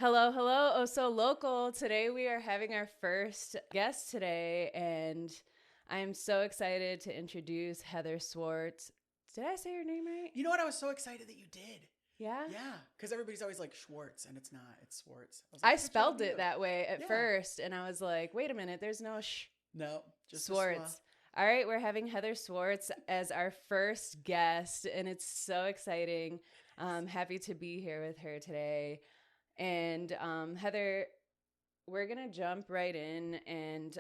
Hello, hello. Oh, so local. Today we are having our first guest today, and I'm so excited to introduce Heather Swartz. Did I say your name right? You know what? I was so excited that you did. Yeah? Yeah, because everybody's always like Schwartz, and it's not. It's Swartz. I was I like, good job, spelled it you. that way at Yeah. first, and I was like, wait a minute, there's no No, just a Swartz. All right, we're having Heather Swartz as our first guest, and it's so exciting. Happy to be here with her today. And Heather, we're going to jump right in. And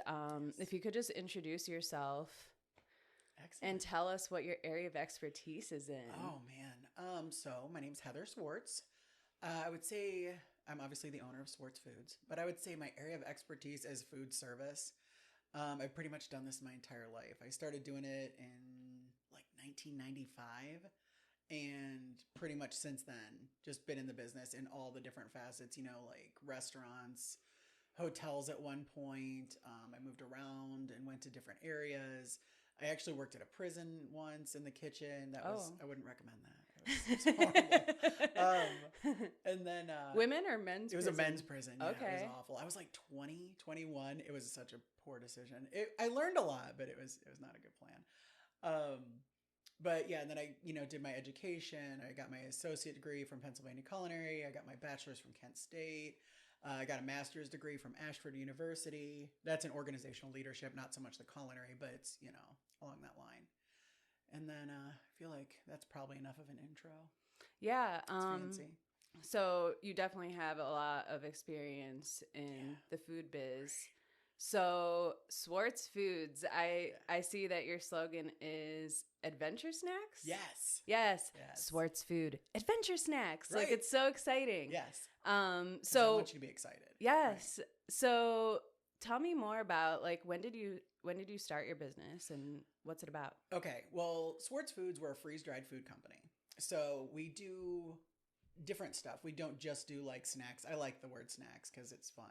if you could just introduce yourself Excellent. and tell us what your area of expertise is in. Oh man. So my name's Heather Swartz. I would say I'm obviously the owner of Swartz Foods, but I would say my area of expertise is food service. I've pretty much done this my entire life. I started doing it in like 1995. And pretty much since then, just been in the business in all the different facets, like restaurants, hotels at one point. I moved around and went to different areas. I actually worked at a prison once in the kitchen. I wouldn't recommend that. It was horrible. And then Women or men's it was prison? a men's prison. Yeah, Okay. it was awful. I was like 20, 21. It was such a poor decision. I learned a lot, but it was not a good plan. But yeah, and then I, did my education. I got my associate degree from Pennsylvania Culinary. I got my bachelor's from Kent State. I got a master's degree from Ashford University. That's in organizational leadership, not so much the culinary, but it's, along that line. And then I feel like that's probably enough of an intro. Yeah. It's fancy. So you definitely have a lot of experience in the food biz. So Swartz Foods, I see that your slogan is adventure snacks? Yes. Yes. Swartz Food, adventure snacks. Right. Like, it's so exciting. Yes. So I want you to be excited. Yes. Right. So tell me more about, like, when did you start your business and what's it about? Okay. Well, Swartz Foods, we're a freeze-dried food company. So we do different stuff. We don't just do like snacks. I like the word snacks because it's fun,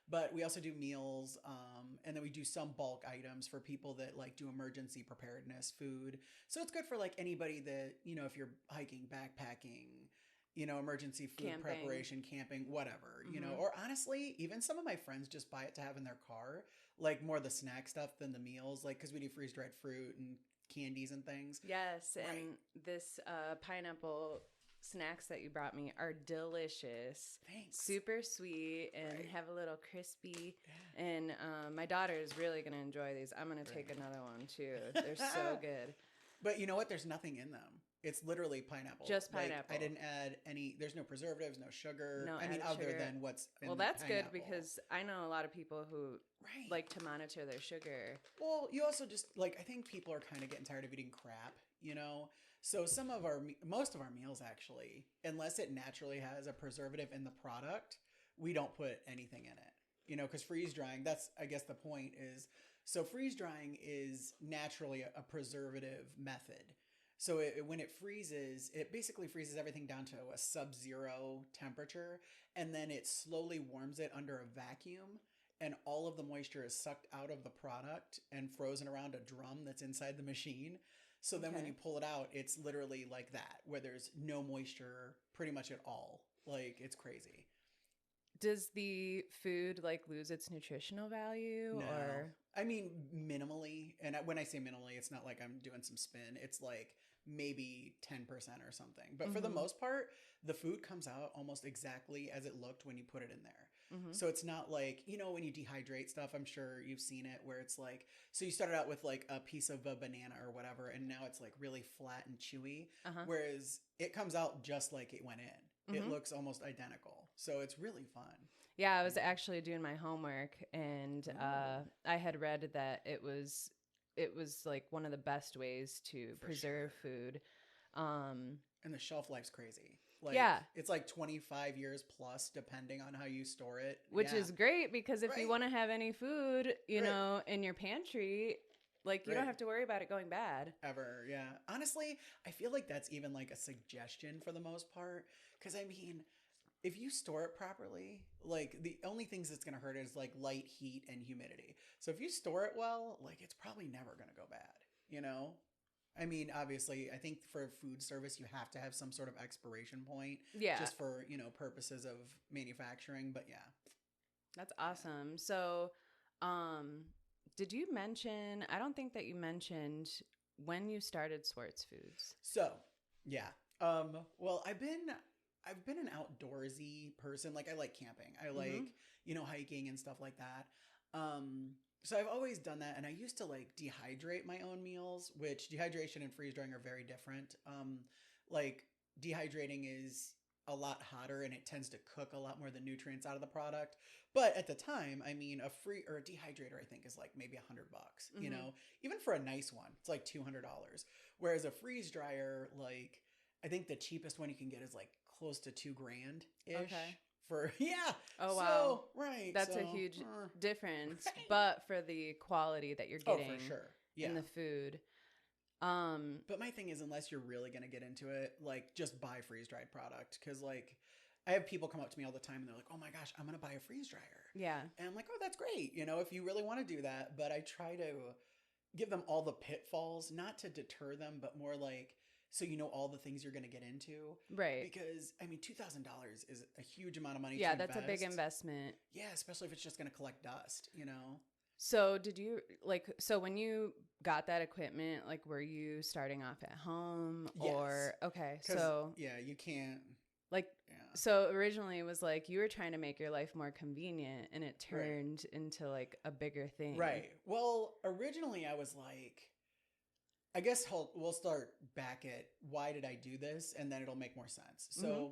but we also do meals. And then we do some bulk items for people that like do emergency preparedness food. So it's good for like anybody that, if you're hiking, backpacking, emergency food preparation, camping, whatever, or honestly, even some of my friends just buy it to have in their car, like more the snack stuff than the meals, like, cause we do freeze-dried fruit and candies and things. Yes. Right. And this pineapple snacks that you brought me are delicious. Thanks. Super sweet and Right. have a little crispy. Yeah. And my daughter is really going to enjoy these. I'm going to take another one too. They're so good. But you know what? There's nothing in them. It's literally pineapple. Just pineapple. Like, I didn't add any. There's no preservatives, no sugar. No I mean, added other sugar. than what's in Well, the that's good pineapple. because I know a lot of people who Right. like to monitor their sugar. Well, you also just like, I think people are kind of getting tired of eating crap, So most of our meals actually, unless it naturally has a preservative in the product, we don't put anything in it. Because freeze drying, that's, I guess the point is, so freeze drying is naturally a preservative method. So when it freezes, it basically freezes everything down to a sub-zero temperature, and then it slowly warms it under a vacuum, and all of the moisture is sucked out of the product and frozen around a drum that's inside the machine. So then when you pull it out, it's literally like that, where there's no moisture pretty much at all. Like, it's crazy. Does the food like lose its nutritional value? No. Or I mean, minimally. And when I say minimally, it's not like I'm doing some spin. It's like maybe 10% or something. But for the most part, the food comes out almost exactly as it looked when you put it in there. So it's not like, when you dehydrate stuff, I'm sure you've seen it, where it's like, so you started out with like a piece of a banana or whatever, and now it's like really flat and chewy. Whereas it comes out just like it went in. It looks almost identical. So it's really fun. Yeah, I was actually doing my homework, and I had read that it was like one of the best ways to preserve food. And the shelf life's crazy. Like, yeah. It's like 25 years plus, depending on how you store it. Which is great, because if you want to have any food, in your pantry, like, you don't have to worry about it going bad. Ever, yeah. Honestly, I feel like that's even like a suggestion for the most part. Because, I mean, if you store it properly, like, the only things that's going to hurt is like light, heat, and humidity. So if you store it well, like, it's probably never going to go bad, I mean, obviously, I think for food service, you have to have some sort of expiration point. Yeah. Just for, purposes of manufacturing. But yeah. That's awesome. So, did you mention, I don't think that you mentioned when you started Swartz Foods. So, yeah. Well, I've been an outdoorsy person. Like I like camping. I like, hiking and stuff like that. So I've always done that. And I used to like dehydrate my own meals, which dehydration and freeze drying are very different. Like dehydrating is a lot hotter and it tends to cook a lot more of the nutrients out of the product. But at the time, I mean, a dehydrator, I think is like maybe $100, even for a nice one, it's like $200. Whereas a freeze dryer, like I think the cheapest one you can get is like close to $2,000 ish. Okay. Oh, wow. So, right. That's a huge difference, right. But for the quality that you're getting for sure. In the food. But my thing is, unless you're really going to get into it, like just buy freeze dried product. Cause like I have people come up to me all the time and they're like, oh my gosh, I'm going to buy a freeze dryer. Yeah. And I'm like, oh, that's great. If you really want to do that, but I try to give them all the pitfalls, not to deter them, but more like, so all the things you're going to get into. Right. Because, I mean, $2,000 is a huge amount of money to invest. Yeah, that's a big investment. Yeah, especially if it's just going to collect dust, So did you, so when you got that equipment, like were you starting off at home? Yes. Or, okay, so. Yeah, you can't. Like, so originally it was like you were trying to make your life more convenient and it turned into like a bigger thing. Right. Well, originally I was like, I guess we'll start back at why did I do this, and then it'll make more sense. So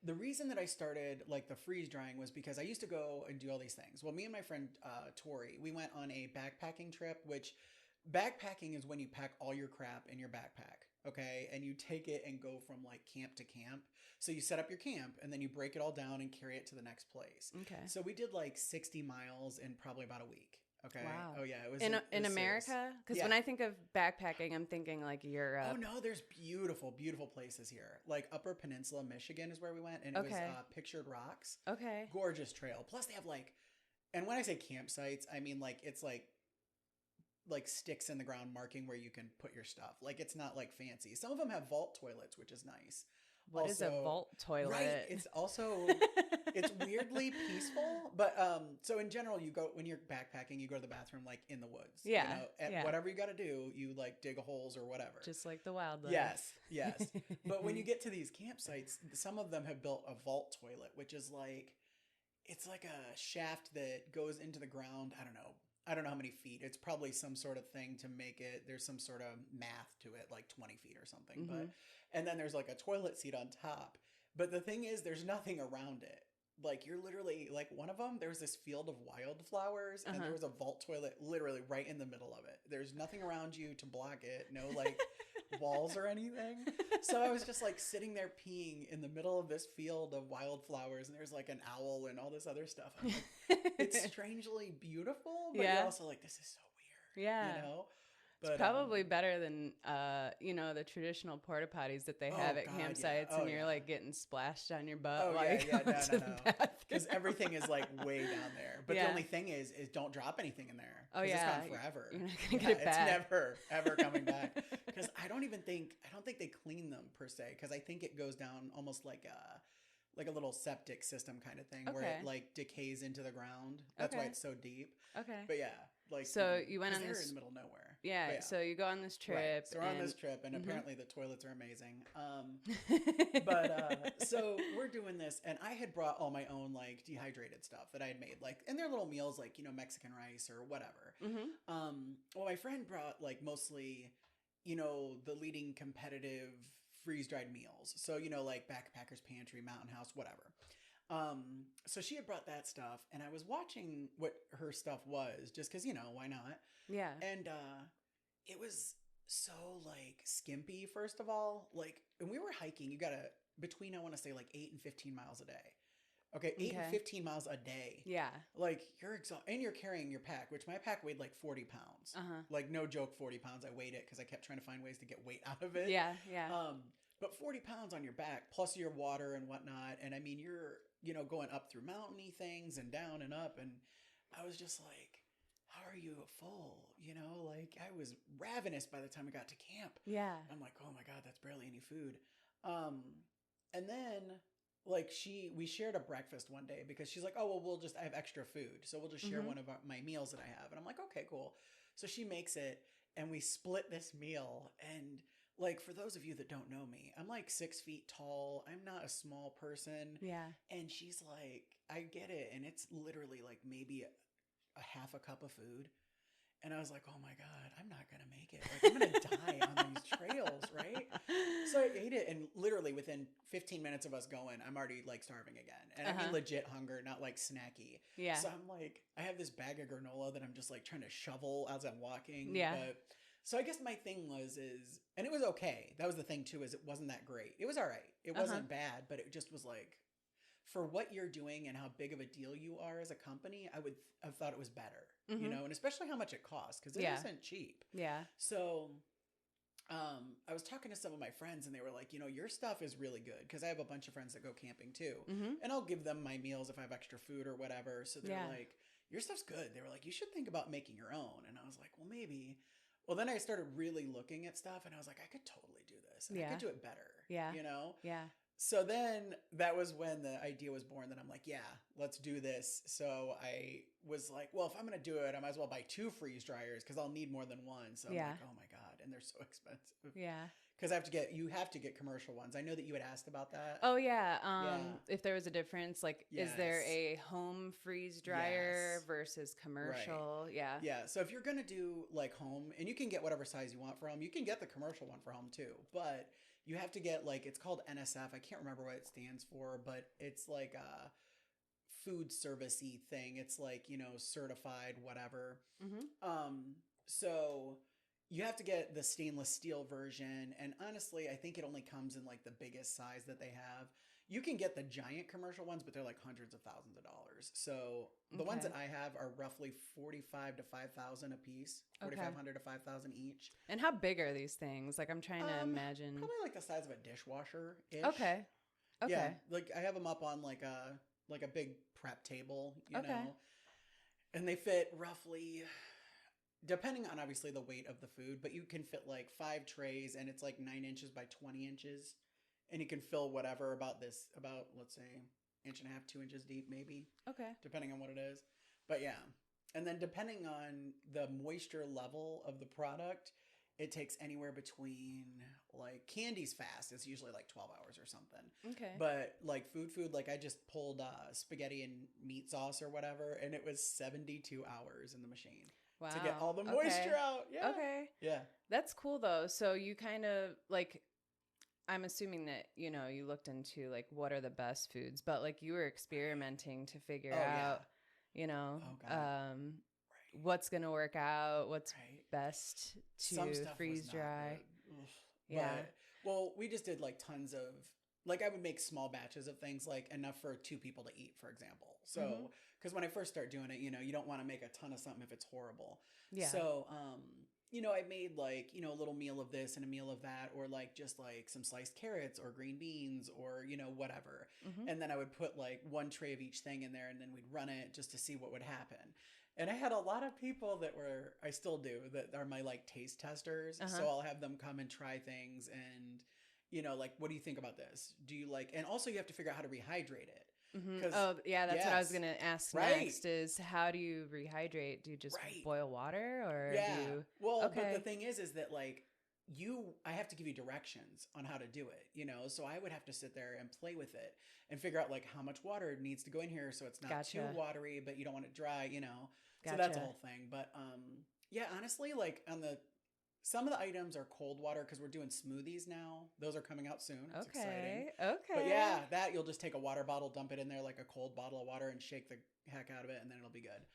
the reason that I started like the freeze drying was because I used to go and do all these things. Well, me and my friend Tori, we went on a backpacking trip, which backpacking is when you pack all your crap in your backpack, okay? And you take it and go from like camp to camp. So you set up your camp and then you break it all down and carry it to the next place. Okay. So we did like 60 miles in probably about a week. Okay. Wow. Oh yeah, it was in America. Because when I think of backpacking, I'm thinking like Europe. Oh no, there's beautiful, beautiful places here. Like Upper Peninsula, Michigan is where we went, and it was Pictured Rocks. Okay. Gorgeous trail. Plus they have like, and when I say campsites, I mean like it's like sticks in the ground marking where you can put your stuff. Like it's not like fancy. Some of them have vault toilets, which is nice. What is a vault toilet? Right. It's also it's weirdly peaceful, but so in general when you're backpacking, you go to the bathroom like in the woods. Yeah. Whatever you got to do, you like dig holes or whatever. Just like the wildlife. Yes. But when you get to these campsites, some of them have built a vault toilet, which is like it's like a shaft that goes into the ground. I don't know how many feet. It's probably some sort of thing to make it. There's some sort of math to it, like 20 feet or something. And then there's like a toilet seat on top. But the thing is, there's nothing around it. Like you're literally like one of them. There was this field of wildflowers, and there was a vault toilet literally right in the middle of it. There's nothing around you to block it. No like walls or anything. So I was just like sitting there peeing in the middle of this field of wildflowers, and there's like an owl and all this other stuff. I'm like, it's strangely beautiful, but you're also like, this is so weird. Yeah. But, it's probably better than, the traditional porta potties that they have at campsites, and you're like getting splashed on your butt. No. Because everything is like way down there. But the only thing is don't drop anything in there. Oh yeah, it's gone forever. You're not gonna get it back. It's never ever coming back. Because I don't think they clean them per se. Because I think it goes down almost like a little septic system kind of thing where it like decays into the ground. That's why it's so deep. Okay. But yeah, like so you went on this in the middle of nowhere. Yeah. So you go on this trip. Right. So we're on this trip, and apparently the toilets are amazing. So we're doing this, and I had brought all my own like dehydrated stuff that I had made, like, and they're little meals like Mexican rice or whatever. Well, my friend brought like mostly, the leading competitive freeze-dried meals. So, like Backpacker's Pantry, Mountain House, whatever. So she had brought that stuff, and I was watching what her stuff was just because, why not? Yeah. And it was so like skimpy, first of all. Like, when we were hiking, you gotta, between, I want to say like 8 and 15 miles a day. Okay, 8 and 15 miles a day. Yeah. Like, you're exhausted. And you're carrying your pack, which my pack weighed like 40 pounds. Like, no joke, 40 pounds. I weighed it because I kept trying to find ways to get weight out of it. Yeah. But 40 pounds on your back, plus your water and whatnot. And I mean, you're, going up through mountainy things and down and up. And I was just like, how are you full? You know, like I was ravenous by the time we got to camp. Yeah. I'm like, oh my God, that's barely any food. And then like we shared a breakfast one day because she's like, oh, well, I have extra food. So we'll just share one of my meals that I have. And I'm like, okay, cool. So she makes it and we split this meal. And like, for those of you that don't know me, I'm like 6 feet tall. I'm not a small person. Yeah. And she's like, I get it. And it's literally like maybe a half a cup of food. And I was like, oh my God, I'm not going to make it. Like, I'm going to die on these trails, right? So I ate it. And literally within 15 minutes of us going, I'm already like starving again. And I mean legit hunger, not like snacky. Yeah. So I'm like, I have this bag of granola that I'm just like trying to shovel as I'm walking. Yeah. But, so I guess my thing and it was okay. That was the thing too, is it wasn't that great. It was all right. It wasn't bad, but it just was like, for what you're doing and how big of a deal you are as a company, I would have thought it was better, you know, and especially how much it costs, because it isn't cheap. Yeah. So I was talking to some of my friends and they were like, you know, your stuff is really good, because I have a bunch of friends that go camping too. And I'll give them my meals if I have extra food or whatever. So they're like, your stuff's good. They were like, you should think about making your own. And I was like, well, maybe. Well, then I started really looking at stuff and I was like, I could totally do this. I could do it better. Yeah. You know? Yeah. So then that was when the idea was born that I'm like, yeah, let's do this. So I was like, well, if I'm going to do it, I might as well buy 2 freeze dryers because I'll need more than one. So I'm like, oh my God. And they're so expensive. Yeah. Because you have to get commercial ones. I know that you had asked about that. Oh yeah. If there was a difference, like, is there a home freeze dryer versus commercial? Right. Yeah. Yeah. So if you're going to do like home, and you can get whatever size you want for home, you can get the commercial one for home too. But you have to get like, it's called NSF. I can't remember what it stands for, but it's like a food service-y thing. It's like, you know, certified, whatever. So you have to get the stainless steel version. And honestly, I think it only comes in like the biggest size that they have. You can get the giant commercial ones, but they're like hundreds of thousands of dollars. So the ones that I have are roughly 45 to 5,000 a piece, 4,500 to 5,000 each. And how big are these things? Like, I'm trying to imagine. Probably like the size of a dishwasher-ish. Okay. Yeah, like I have them up on like a big prep table, you know, and they fit roughly, depending on obviously the weight of the food, but you can fit like 5 trays, and it's like 9 inches by 20 inches. And you can fill whatever about let's say 1.5 inches, 2 inches deep, maybe. Okay. Depending on what it is. But yeah. And then depending on the moisture level of the product, it takes anywhere between, like, candy's fast. It's usually like 12 hours or something. Okay. But like food, like I just pulled spaghetti and meat sauce or whatever, and it was 72 hours in the machine. Wow. To get all the moisture out. Yeah. Okay. Yeah. That's cool though. So you kind of like, I'm assuming that, you know, you looked into like what are the best foods, but like you were experimenting to figure out, you know, what's going to work out, what's best to freeze dry. Yeah. Well, we just did like tons of, like I would make small batches of things, like enough for 2 people to eat, for example. So, because when I first start doing it, you know, you don't want to make a ton of something if it's horrible. Yeah. So, you know, I made like, you know, a little meal of this and a meal of that, or like just like some sliced carrots or green beans or, you know, whatever. And then I would put like 1 tray of each thing in there, and then we'd run it just to see what would happen. And I had a lot of people I still do, that are my like taste testers. So I'll have them come and try things and, you know, like, what do you think about this? Do you like, and also you have to figure out how to rehydrate it. Oh yeah, that's what I was gonna ask next. Is how do you rehydrate? Do you just boil water, or do you... Well, but the thing is that like I have to give you directions on how to do it, you know. So I would have to sit there and play with it and figure out like how much water needs to go in here so it's not too watery, but you don't want it dry, you know. So that's a whole thing. But yeah, honestly, like some of the items are cold water because we're doing smoothies now. Those are coming out soon. It's exciting. Okay. But yeah, that you'll just take a water bottle, dump it in there like a cold bottle of water, and shake the heck out of it, and then it'll be good.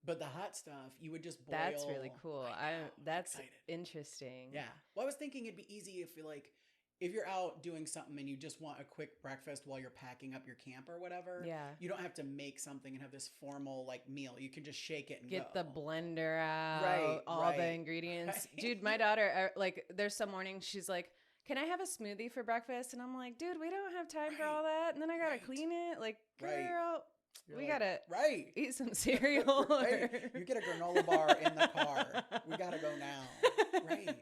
But the hot stuff, you would just boil. That's really cool. That's interesting. Yeah. Well, I was thinking it'd be easy if you're out doing something and you just want a quick breakfast while you're packing up your camp or whatever. Yeah. You don't have to make something and have this formal like meal. You can just shake it and get the blender out, all the ingredients. Right. Dude, my daughter, like, there's some mornings she's like, can I have a smoothie for breakfast? And I'm like, dude, we don't have time for all that. And then I got to clean it. Like, girl. You're we like, gotta right. eat some cereal. Right. You get a granola bar in the car. We got to go now. Right.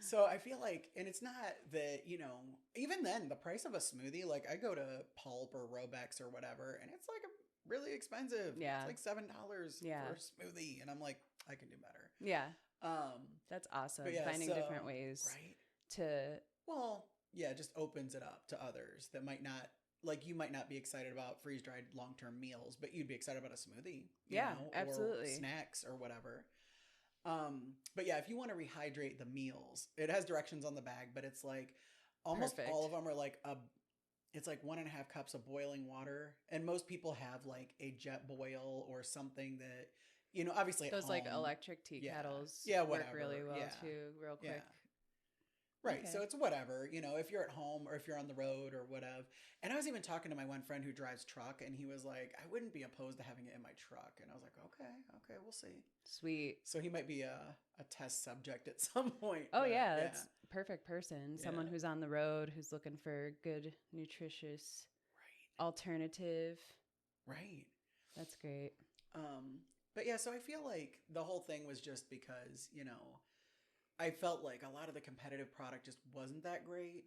So I feel like, and it's not that, you know, even then the price of a smoothie, like I go to Pulp or Robex or whatever, and it's like really expensive. Yeah. It's like $7 Yeah. for a smoothie. And I'm like, I can do better. Yeah. That's awesome. But yeah, Finding so, different ways right. to. Well, yeah, it just opens it up to others that might not, like you might not be excited about freeze-dried long-term meals, but you'd be excited about a smoothie. You know, absolutely. Or snacks or whatever. But yeah, if you want to rehydrate the meals, it has directions on the bag, but it's like almost Perfect. all of them are like it's like 1.5 cups of boiling water. And most people have like a jet boil or something that, you know, obviously Those at like home, electric tea kettles whatever. work really well too, real quick. Yeah. Right. Okay. So it's whatever, you know, if you're at home or if you're on the road or whatever. And I was even talking to my one friend who drives truck, and he was like, I wouldn't be opposed to having it in my truck. And I was like, okay, we'll see. Sweet. So he might be a test subject at some point. Oh, yeah. That's perfect person. Someone Yeah. who's on the road, who's looking for good, nutritious alternative. Right. That's great. But yeah, so I feel like the whole thing was just because, you know, I felt like a lot of the competitive product just wasn't that great,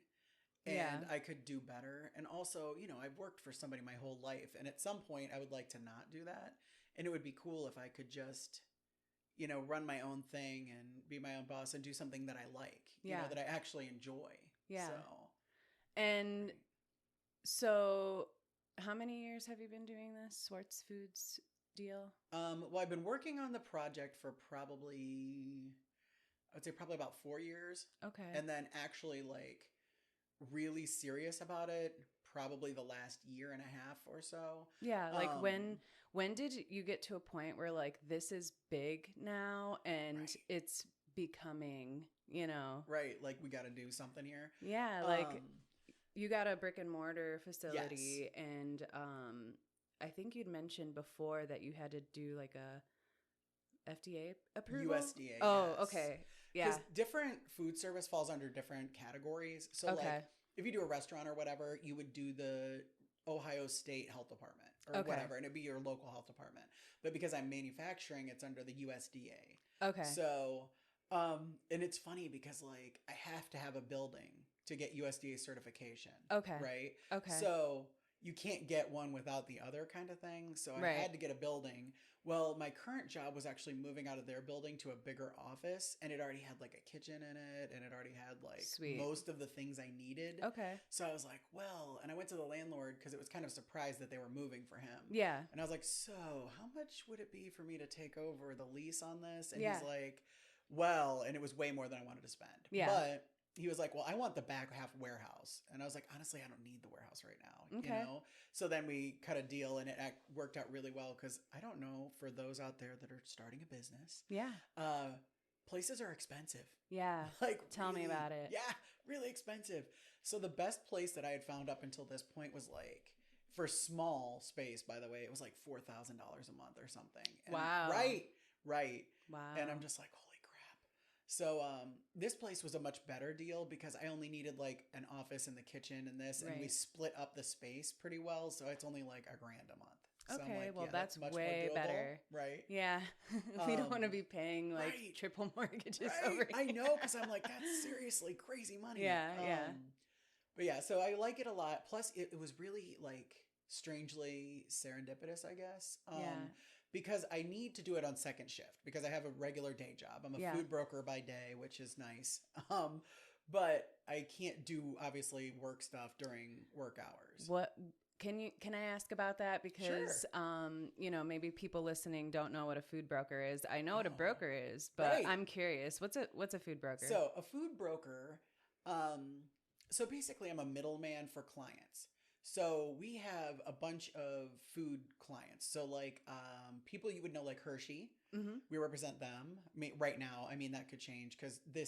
and I could do better. And also, you know, I've worked for somebody my whole life, and at some point I would like to not do that. And it would be cool if I could just, you know, run my own thing and be my own boss and do something that I like, you know, that I actually enjoy. Yeah. So. And so how many years have you been doing this Swartz Foods deal? Well, I've been working on the project for I would say probably about 4 years. Okay. And then actually like really serious about it probably the last year and a half or so. Yeah. Like when did you get to a point where like this is big now and it's becoming, you know? Right. Like we got to do something here. Yeah. Like you got a brick and mortar facility, yes. And I think you'd mentioned before that you had to do like a FDA approval? USDA. Oh, yes. okay. Yeah. Because different food service falls under different categories. So like if you do a restaurant or whatever, you would do the Ohio State Health Department or whatever, and it'd be your local health department. But because I'm manufacturing, it's under the USDA. Okay. So, and it's funny because like I have to have a building to get USDA certification. Okay. Right? Okay. So you can't get one without the other kind of thing. So I had to get a building. Well, my current job was actually moving out of their building to a bigger office, and it already had like a kitchen in it, and it already had like most of the things I needed. Okay. So I was like, well, and I went to the landlord because it was kind of surprised that they were moving for him. Yeah. And I was like, so how much would it be for me to take over the lease on this? And he's like, well, and it was way more than I wanted to spend. Yeah. But he was like, well, I want the back half warehouse. And I was like, honestly, I don't need the warehouse right now. Okay. You know? So then we cut a deal, and it worked out really well because I don't know, for those out there that are starting a business. Yeah. Places are expensive. Yeah. Like, tell me about it. Yeah. Really expensive. So the best place that I had found up until this point was like, for small space, by the way, it was like $4,000 a month or something. And wow. Right. Wow. And I'm just like, holy crap. So this place was a much better deal because I only needed like an office and the kitchen and this, and we split up the space pretty well. So it's only like $1,000 a month. So okay, like, well, yeah, that's much way more doable, better. Right. Yeah. We don't want to be paying like triple mortgages over here. I know, because I'm like, that's seriously crazy money. Yeah. But yeah, so I like it a lot. Plus, it was really like strangely serendipitous, I guess. Because I need to do it on second shift because I have a regular day job. I'm a food broker by day, which is nice. But I can't do obviously work stuff during work hours. What can I ask about that? Because you know, maybe people listening don't know what a food broker is. I know what a broker is, but I'm curious. What's a food broker? So a food broker, so basically I'm a middleman for clients. So we have a bunch of food clients. So like people you would know, like Hershey, we represent them. Right now, I mean, that could change because the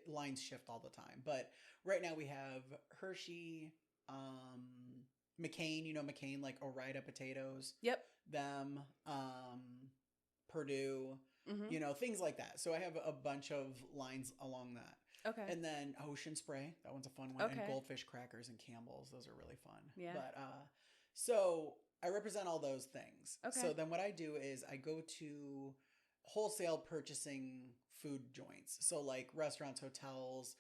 lines shift all the time. But right now we have Hershey, McCain, you know McCain, like Ore-Ida potatoes. Yep. Them, Purdue, you know, things like that. So I have a bunch of lines along that. Okay. And then Ocean Spray, that one's a fun one. Okay. And Goldfish Crackers and Campbell's, those are really fun. Yeah. But So I represent all those things. Okay. So then what I do is I go to wholesale purchasing food joints. So like restaurants, hotels,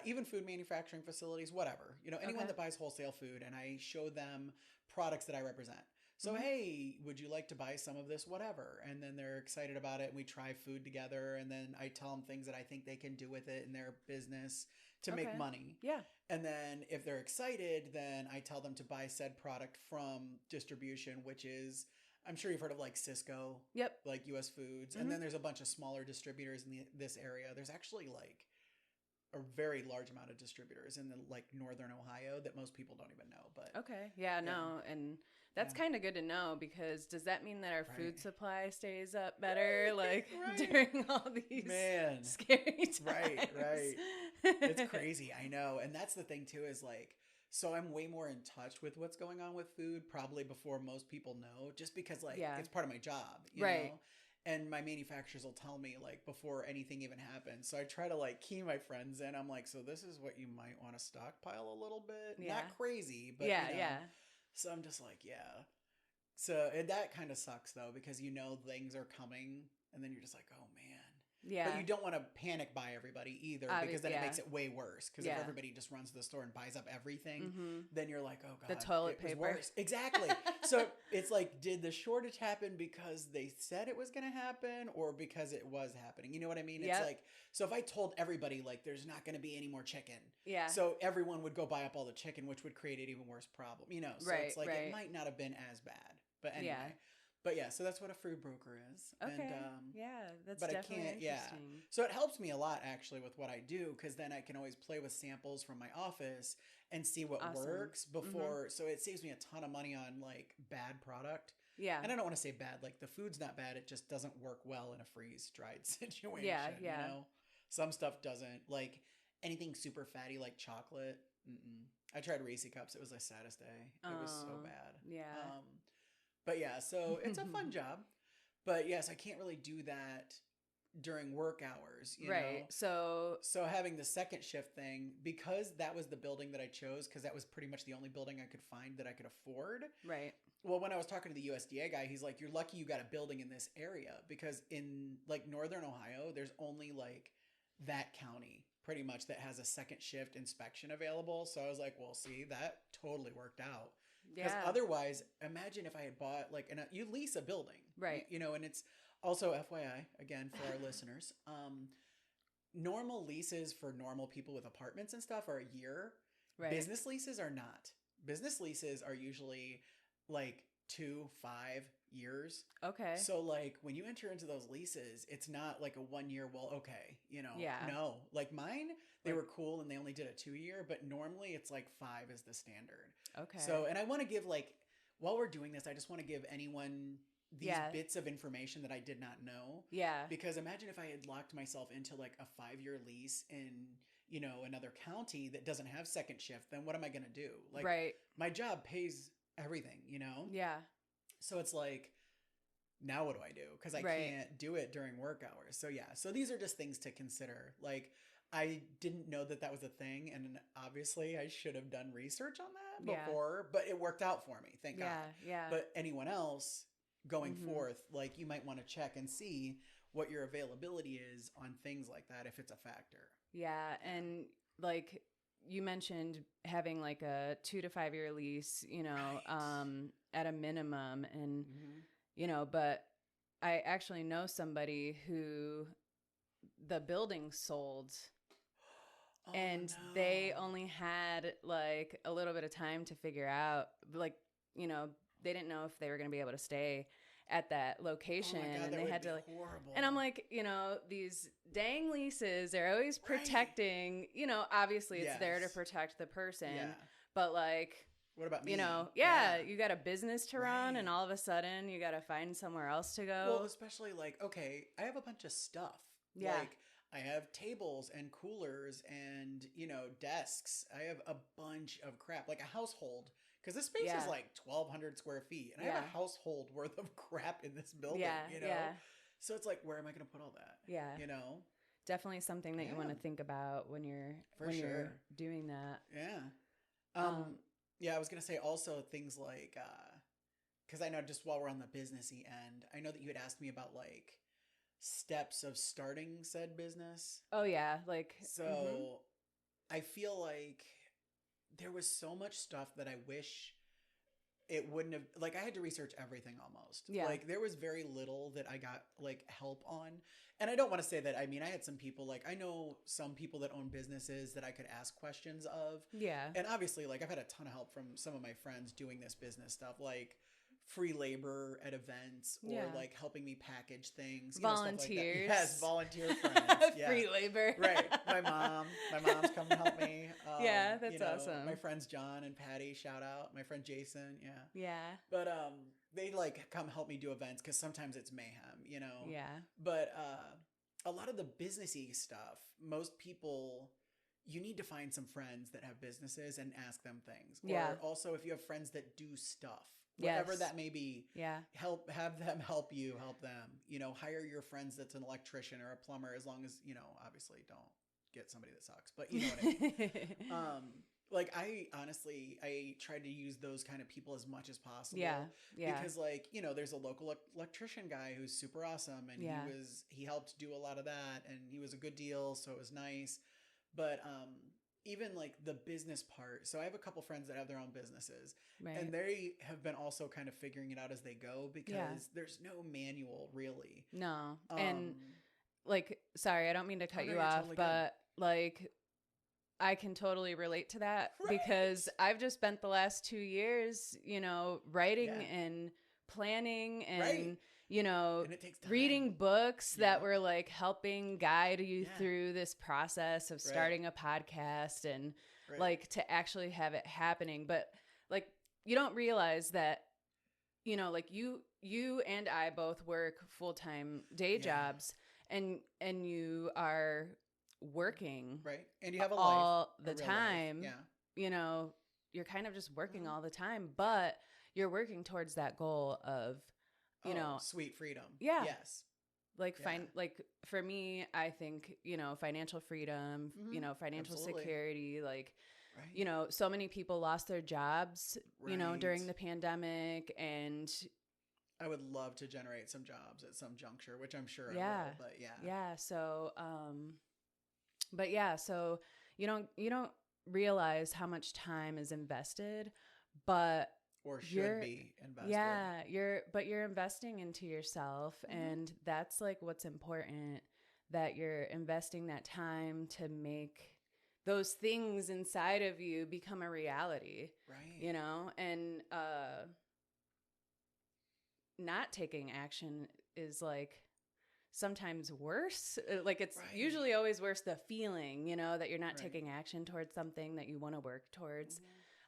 even food manufacturing facilities, whatever. Anyone Okay. that buys wholesale food, and I show them products that I represent. So, Mhm. hey, would you like to buy some of this, whatever? And then they're excited about it, and we try food together, and then I tell them things that I think they can do with it in their business to make Okay. money. Yeah. And then if they're excited, then I tell them to buy said product from distribution, which is, I'm sure you've heard of like Cisco, Yep. like US Foods. And Mhm. then there's a bunch of smaller distributors in this area. There's actually like a very large amount of distributors in the like northern Ohio that most people don't even know. But Okay. Yeah, no. And that's Yeah. kind of good to know, because does that mean that our Right. food supply stays up better like Right. during all these Man. scary times? Right. It's crazy. I know. And that's the thing too, is like, so I'm way more in touch with what's going on with food probably before most people know, just because like Yeah. it's part of my job, Right. know? And my manufacturers will tell me like before anything even happens. So I try to like key my friends in. I'm like, so this is what you might want to stockpile a little bit. Yeah. Not crazy, but Yeah, yeah. So I'm just like, yeah. So that kind of sucks though, because things are coming, and then you're just like, oh man. Yeah. But you don't want to panic buy everybody either, because then yeah. it makes it way worse. Because Yeah. if everybody just runs to the store and buys up everything, Mhm. then you're like, oh god, The toilet it was paper. worse. Exactly. So it's like, did the shortage happen because they said it was going to happen, or because it was happening? You know what I mean? Yep. It's like, so if I told everybody like there's not going to be any more chicken, Yeah. so everyone would go buy up all the chicken, which would create an even worse problem. So Right, it's like right. it might not have been as bad, but anyway. Yeah. But yeah, so that's what a food broker is. Okay. And, yeah, that's but I definitely can't- yeah. interesting. so it helps me a lot actually with what I do, because then I can always play with samples from my office and see what Awesome. works before. So it saves me a ton of money on like bad product. Yeah. And I don't want to say bad, like the food's not bad. It just doesn't work well in a freeze dried situation. Yeah. Some stuff doesn't, like anything super fatty like chocolate. Mm-mm. I tried Reese cups. It was the saddest day. It was so Oh, bad. yeah. But yeah, so it's a fun job. But yes, I can't really do that during work hours, Right. know? So having the second shift thing, because that was the building that I chose, because that was pretty much the only building I could find that I could afford. Right. Well, when I was talking to the USDA guy, he's like, you're lucky you got a building in this area, because in like northern Ohio, there's only like that county pretty much that has a second shift inspection available. So I was like, well, see, that totally worked out. Because Yeah. otherwise, imagine if I had bought like, you lease a building, Right. And it's also FYI again for our listeners. Normal leases for normal people with apartments and stuff are a year. Right. Business leases are not. Business leases are usually like 2-5 years. Okay. So like when you enter into those leases, it's not like a 1 year. Well, okay, Yeah. No, like mine, they Like- were cool and they only did a 2 year, but normally it's like 5 is the standard. Okay. So, and I want to give like, while we're doing this, I just want to give anyone these Yeah. bits of information that I did not know. yeah. Because imagine if I had locked myself into like a 5-year lease in, another county that doesn't have second shift, then what am I going to do? Like right. my job pays everything, Yeah. So it's like, now what do I do? Because I Right. can't do it during work hours. So yeah, so these are just things to consider. Like I didn't know that that was a thing, and obviously I should have done research on that Yeah. before, but it worked out for me, thank Yeah. God. Yeah. But anyone else going Mhm. forth, like you might want to check and see what your availability is on things like that if it's a factor. yeah. And like you mentioned having like a 2 to 5 year lease, Right. at a minimum. And, Mm-hmm. but I actually know somebody who the building sold Oh, and they no. only had like a little bit of time to figure out, like, they didn't know if they were going to be able to stay at that location. Oh my God, And that they would had be to like, horrible. and I'm like, these dang leases, they're always Right. protecting, obviously it's there to Yes. protect the person, Yeah. but like, What about me? you got a business to run and Right. all of a sudden you got to find somewhere else to Well, go. especially like, okay, I have a bunch of stuff. Yeah. Like I have tables and coolers and, desks. I have a bunch of crap, like a household. Because this space Yeah. is like 1,200 square feet. And I have Yeah. a household worth of crap in this building, Yeah, yeah. So it's like, where am I going to put all that? Yeah. Definitely something that you want to Yeah. think about when you're For when you're sure. doing that. Yeah. Um, Yeah, I was going to say also things like, because I know just while we're on the businessy end, I know that you had asked me about like steps of starting said business. Oh yeah, like So I feel like there was so much stuff that I wish it wouldn't have, like, I had to research everything almost. Yeah. Like there was very little that I got like help on. And I don't want to say that, I mean, I had some people, like I know some people that own businesses that I could ask questions of. yeah. And obviously, like I've had a ton of help from some of my friends doing this business stuff, like free labor at events or Yeah. like helping me package things, Volunteers. stuff like that. Yes, volunteer friends. Yeah. Free labor. Right. My mom's come to help me. Yeah, that's awesome. My friends John and Patty, shout out. My friend Jason, yeah. Yeah. But they like come help me do events because sometimes it's mayhem, you know. Yeah. But a lot of the businessy stuff, most people, you need to find some friends that have businesses and ask them things. Yeah. Or also if you have friends that do stuff, whatever Yes. that may be, Yeah. have them help you, help them. You know, hire your friends that's an electrician or a plumber, as long as, you know, obviously don't get somebody that sucks, but you know what I mean. Like I honestly, I tried to use those kind of people as much as possible. Yeah. Yeah. Because like, you know, there's a local electrician guy who's super awesome and Yeah. he helped do a lot of that and he was a good deal. So it was nice. But, even like the business part. So I have a couple friends that have their own businesses Right. and they have been also kind of figuring it out as they go because Yeah. there's no manual really. No. And Um, like, sorry, I don't mean to cut no, you you're off, totally but like, I can totally relate to that Right. because I've just spent the last 2 years, you know, writing Yeah. and planning and, Right. you know, and it takes time. reading books that Yeah. were like helping guide you Yeah. through this process of Right. starting a podcast and Right. like to actually have it happening. But like, you don't realize that, you know, like you and I both work full-time day Yeah. jobs and you are working right. And you have a all life, the a real life. time. Yeah. You know, you're kind of just working Mhm. all the time, but you're working towards that goal of, you know, sweet freedom. Yeah. Yes. like Yeah. like for me, I think, you know, financial freedom, Mhm. you know, financial Absolutely. security, like, Right. you know, so many people lost their jobs, you know, during Right. the pandemic and I would love to generate some jobs at some juncture, which I'm sure Yeah. I will, but yeah. yeah, so but yeah, so you don't realize how much time is invested, but Or should You're- be invested. yeah, you're investing into yourself Mhm. and that's like what's important, that you're investing that time to make those things inside of you become a reality, Right. you know? And not taking action is like sometimes worse. Like it's Right. usually always worse, the feeling, you know, that you're not Right. taking action towards something that you want to work towards.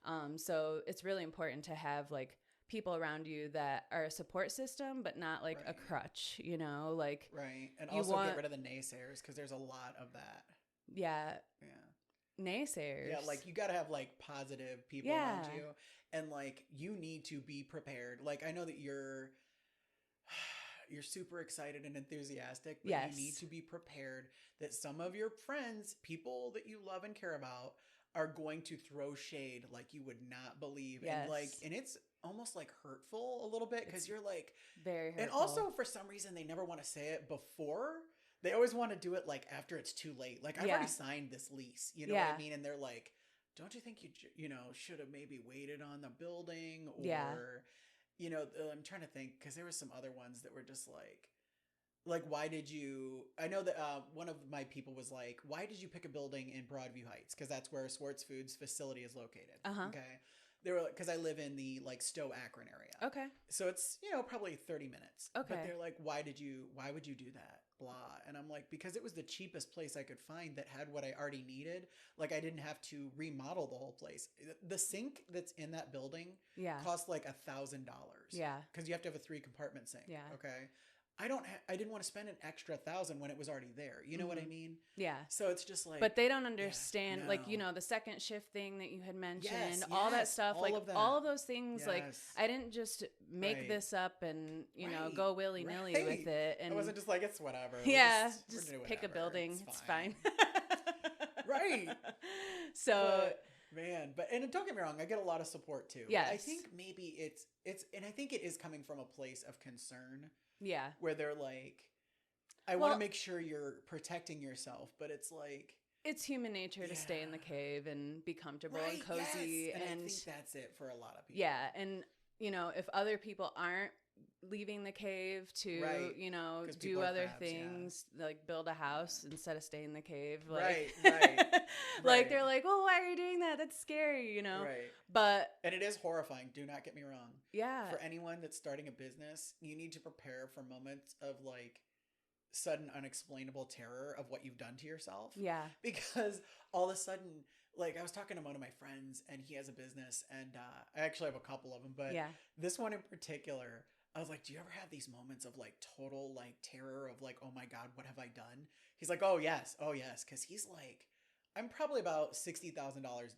Mhm. So it's really important to have like people around you that are a support system, but not like a Right. crutch, you know, like, Right. And You also want- get rid of the naysayers because there's a lot of that. yeah, Yeah. naysayers. Yeah, like you got to have like positive people Yeah. around you and like you need to be prepared. Like I know that you're super excited and enthusiastic, but Yes. you need to be prepared that some of your friends, people that you love and care about, are going to throw shade like you would not believe. Yes. And like and it's almost like hurtful a little bit because It's you're like very hurtful. and also for some reason they never want to say it before. They always want to do it like after it's too late. Like I've Yeah. already signed this lease, you know what Yeah. I mean? And they're like, "Don't you think you know should have maybe waited on the building?" Or Yeah. you know, I'm trying to think because there were some other ones that were just like why did you? I know that one of my people was like, "Why did you pick a building in Broadview Heights?" Because that's where Swartz Foods facility is located. Uh-huh. Okay, they were because I live in the like Stowe Akron area. Okay. So it's, you know, probably 30 minutes. Okay. But they're like, why would you do that? Blah. And I'm like, because it was the cheapest place I could find that had what I already needed. Like I didn't have to remodel the whole place. The sink that's in that building Yeah. cost like $1,000. Yeah. Because you have to have a 3-compartment sink. Yeah. Okay. I didn't want to spend an extra $1,000 when it was already there. You know what I Mhm. mean? Yeah. So it's just like, But they don't understand, like, you no. know, the second shift thing that you had mentioned, Yes, all that yes, stuff, all like of that. all of those things, like Yes. I didn't just make Right. this up and, you know, Right, go willy-nilly right. with it. And I wasn't just like, it's whatever. yeah, we're just doing pick a whatever. building. It's fine. Right. So, Man, and don't get me wrong, I get a lot of support too. Yes. But I think maybe and I think it is coming from a place of concern. Yeah. Where they're like, I want to make sure you're protecting yourself, but it's like, it's human nature to stay in the cave and be comfortable and cozy. Yes. And I think that's it for a lot of people. Yeah. And, if other people aren't leaving the cave to, do other things, like build a house instead of stay in the cave. Like, like they're like, well, why are you doing that? That's scary, Right. And it is horrifying. Do not get me wrong. Yeah. For anyone that's starting a business, you need to prepare for moments of like sudden unexplainable terror of what you've done to yourself. Yeah. Because all of a sudden, like I was talking to one of my friends and he has a business and I actually have a couple of them, but this one in particular, I was like, do you ever have these moments of like total like terror of like, oh my God, what have I done? He's like, oh yes. Cause he's like, I'm probably about $60,000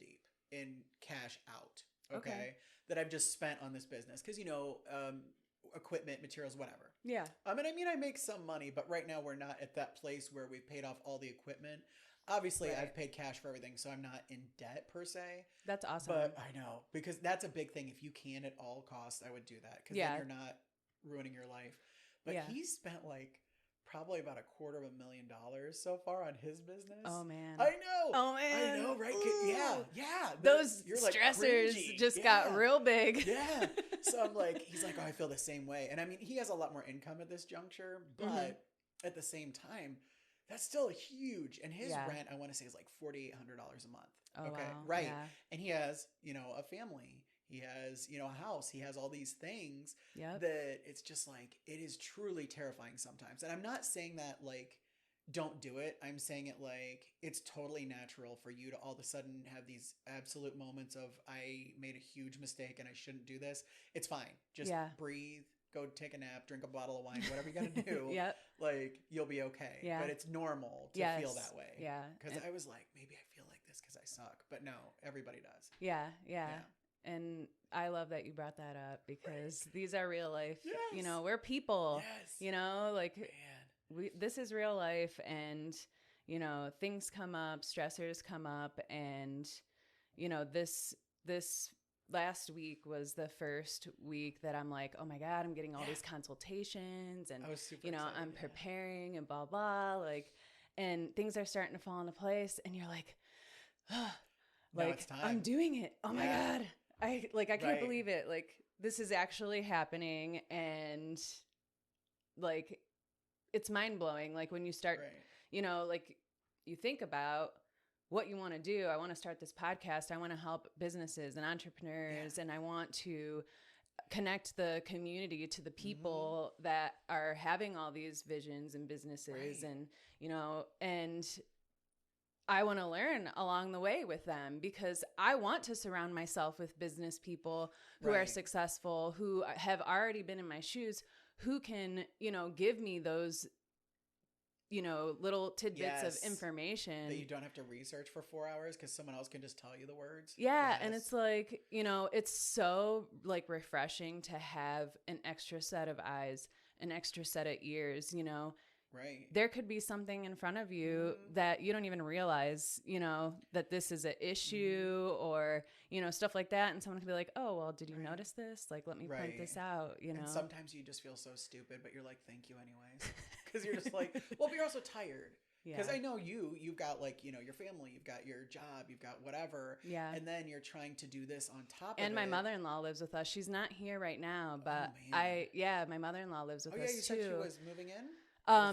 deep in cash out. Okay. That I've just spent on this business. Cause equipment, materials, whatever. Yeah. And I mean, I make some money, but right now we're not at that place where we've paid off all the equipment. Obviously, I've paid cash for everything, so I'm not in debt per se. That's awesome. But I know, because that's a big thing. If you can at all costs, I would do that. Because then you're not ruining your life. But he's spent like probably about $250,000 so far on his business. Oh, man. I know. Oh, man. I know, right? Yeah. Those stressors just got real big. Yeah. So I'm like, he's like, oh, I feel the same way. And I mean, he has a lot more income at this juncture, but at the same time, that's still huge. And his rent, I want to say, is like $4,800 a month. Oh, okay. wow. Right. Yeah. And he has, a family. He has, a house. He has all these things that it's just like, it is truly terrifying sometimes. And I'm not saying that like, don't do it. I'm saying it like, it's totally natural for you to all of a sudden have these absolute moments of, I made a huge mistake and I shouldn't do this. It's fine. Just breathe. Go take a nap, drink a bottle of wine, whatever you got to do. Like, you'll be okay. Yeah. But it's normal to feel that way. Yeah. Because I was like, maybe I feel like this because I suck. But no, everybody does. Yeah. And I love that you brought that up because these are real life. Yes. We're people. Yes. Like this is real life and, things come up, stressors come up. And, this last week was the first week that I'm like, oh my God, I'm getting all these consultations and, I was super excited, I'm preparing and blah, blah, like, and things are starting to fall into place and you're like, oh, like it's time. I'm doing it. Oh my God. I can't believe it. Like this is actually happening. And like, it's mind blowing. Like when you start, like you think about what you want to do. I want to start this podcast. I want to help businesses and entrepreneurs and I want to connect the community to the people that are having all these visions and businesses and, and I want to learn along the way with them because I want to surround myself with business people who are successful, who have already been in my shoes, who can, give me those little tidbits of information that you don't have to research for 4 hours because someone else can just tell you the words. And it's like, it's so like refreshing to have an extra set of eyes, an extra set of ears, there could be something in front of you that you don't even realize, that this is an issue or, stuff like that. And someone could be like, oh, well, did you notice this? Like, let me point this out, And sometimes you just feel so stupid, but you're like, thank you anyways. Because you're just like, well, but you're also tired. Because I know you've got like, your family, you've got your job, you've got whatever. Yeah. And then you're trying to do this on top of it. And my mother-in-law lives with us. She's not here right now, but my mother-in-law lives with us too. Oh yeah, you said she was moving in?